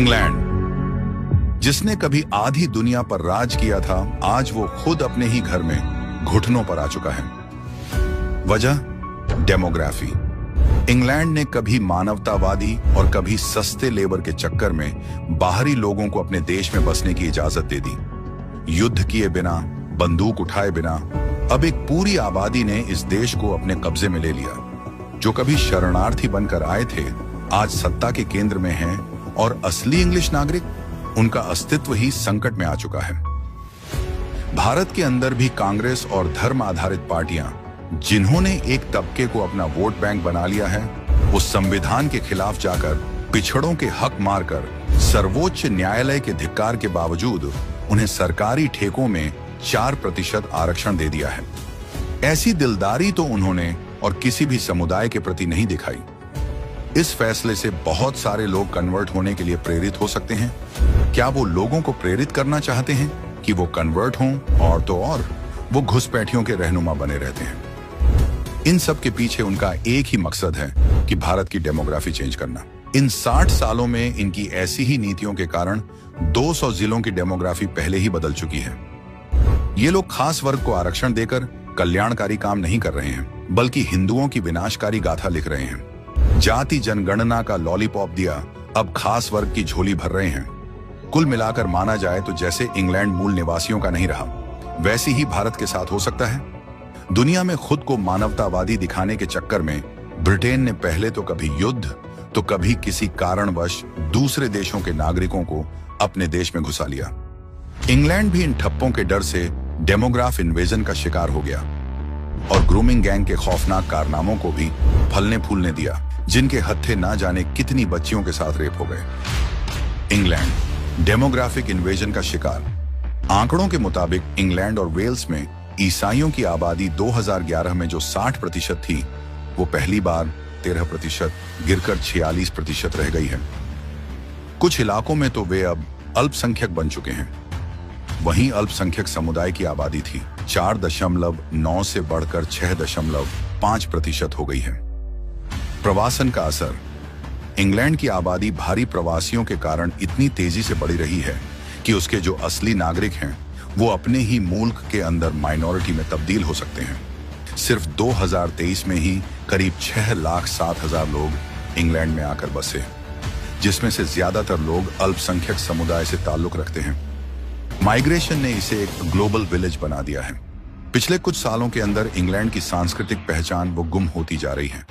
England, जिसने कभी आधी दुनिया पर राज किया था, आज वो खुद अपने ही घर में घुटनों पर आ चुका है। वजह डेमोग्राफी। इंग्लैंड ने कभी मानवतावादी और कभी सस्ते लेबर के चक्कर में बाहरी लोगों को अपने देश में बसने की इजाजत दे दी। युद्ध किए बिना, बंदूक उठाए बिना अब एक पूरी आबादी ने इस देश को अपने कब्जे में ले लिया। जो कभी शरणार्थी बनकर आए थे, आज सत्ता के केंद्र में हैं और असली इंग्लिश नागरिक, उनका अस्तित्व ही संकट में आ चुका है। भारत के अंदर भी कांग्रेस और धर्म आधारित पार्टियां, जिन्होंने एक तबके को अपना वोट बैंक बना लिया है, वो संविधान के खिलाफ जाकर पिछड़ों के हक मारकर सर्वोच्च न्यायालय के धिक्कार के बावजूद उन्हें सरकारी ठेकों में 4% आरक्षण दे दिया है। ऐसी दिलदारी तो उन्होंने और किसी भी समुदाय के प्रति नहीं दिखाई। इस फैसले से बहुत सारे लोग कन्वर्ट होने के लिए प्रेरित हो सकते हैं। क्या वो लोगों को प्रेरित करना चाहते हैं कि वो कन्वर्ट हों, और तो और वो घुसपैठियों के रहनुमा बने रहते हैं। इन सब के पीछे उनका एक ही मकसद है कि भारत की डेमोग्राफी चेंज करना। इन 60 सालों में इनकी ऐसी ही नीतियों के कारण 200 जिलों की डेमोग्राफी पहले ही बदल चुकी है। ये लोग खास वर्ग को आरक्षण देकर कल्याणकारी काम नहीं कर रहे हैं, बल्कि हिंदुओं की विनाशकारी गाथा लिख रहे हैं। जाति जनगणना का लॉलीपॉप दिया, अब खास वर्ग की झोली भर रहे हैं। कुल मिलाकर माना जाए तो जैसे इंग्लैंड मूल निवासियों का नहीं रहा, वैसे ही भारत के साथ हो सकता है। दुनिया में खुद को मानवतावादी दिखाने के चक्कर में ब्रिटेन ने पहले तो कभी युद्ध, तो कभी किसी कारणवश दूसरे देशों के नागरिकों को अपने देश में घुसा लिया। इंग्लैंड भी इन ठप्पों के डर से डेमोग्राफ इन्वेजन का शिकार हो गया और ग्रूमिंग गैंग के खौफनाक कारनामों को भी फलने फूलने दिया, जिनके हत्थे ना जाने कितनी बच्चियों के साथ रेप हो गए। इंग्लैंड डेमोग्राफिक इन्वेजन का शिकार। आंकड़ों के मुताबिक इंग्लैंड और वेल्स में ईसाइयों की आबादी 2011 में जो 60% थी, वो पहली बार 13% गिरकर 46% रह गई है। कुछ इलाकों में तो वे अब अल्पसंख्यक बन चुके हैं। वहीं अल्पसंख्यक समुदाय की आबादी थी 4.9 से बढ़कर 6.5% हो गई है। प्रवासन का असर। इंग्लैंड की आबादी भारी प्रवासियों के कारण इतनी तेजी से बढ़ी रही है कि उसके जो असली नागरिक हैं, वो अपने ही मुल्क के अंदर माइनॉरिटी में तब्दील हो सकते हैं। सिर्फ 2023 में ही करीब 6,07,000 लोग इंग्लैंड में आकर बसे, जिसमें से ज्यादातर लोग अल्पसंख्यक समुदाय से ताल्लुक रखते हैं। माइग्रेशन ने इसे एक ग्लोबल विलेज बना दिया है। पिछले कुछ सालों के अंदर इंग्लैंड की सांस्कृतिक पहचान वो गुम होती जा रही है,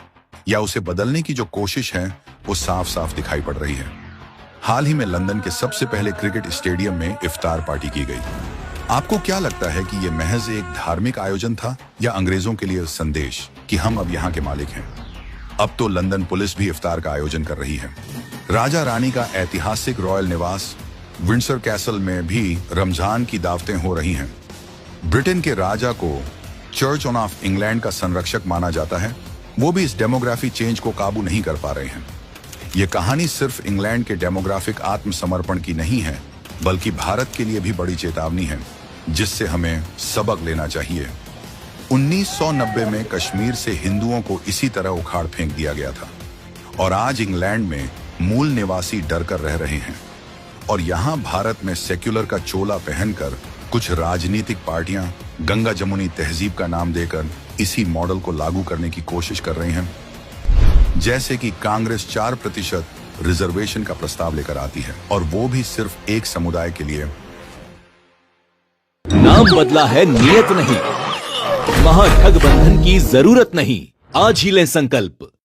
या उसे बदलने की जो कोशिश है वो साफ साफ दिखाई पड़ रही है। हाल ही में लंदन के सबसे पहले क्रिकेट स्टेडियम में इफ्तार पार्टी की गई। आपको क्या लगता है कि यह महज एक धार्मिक आयोजन था, या अंग्रेजों के लिए संदेश कि हम अब यहाँ के मालिक हैं? अब तो लंदन पुलिस भी इफ्तार का आयोजन कर रही है। राजा रानी का ऐतिहासिक रॉयल निवास विंडसर कैसल में भी रमजान की दावतें हो रही हैं। ब्रिटेन के राजा को चर्च ऑफ इंग्लैंड का संरक्षक माना जाता है, वो भी इस डेमोग्राफी चेंज को काबू नहीं कर पा रहे हैं। ये कहानी सिर्फ इंग्लैंड के डेमोग्राफिक आत्मसमर्पण की नहीं है, बल्कि भारत के लिए भी बड़ी चेतावनी है, जिससे हमें सबक लेना चाहिए। 1990 में कश्मीर से हिंदुओं को इसी तरह उखाड़ फेंक दिया गया था, और आज इंग्लैंड में मूल निवासी डर कर रह रहे हैं। और यहाँ भारत में सेक्युलर का चोला पहनकर कुछ राजनीतिक पार्टियां गंगा जमुनी तहजीब का नाम देकर इसी मॉडल को लागू करने की कोशिश कर रही हैं। जैसे कि कांग्रेस 4% रिजर्वेशन का प्रस्ताव लेकर आती है, और वो भी सिर्फ एक समुदाय के लिए। नाम बदला है, नियत नहीं। महागठबंधन की जरूरत नहीं। आज ही लें संकल्प।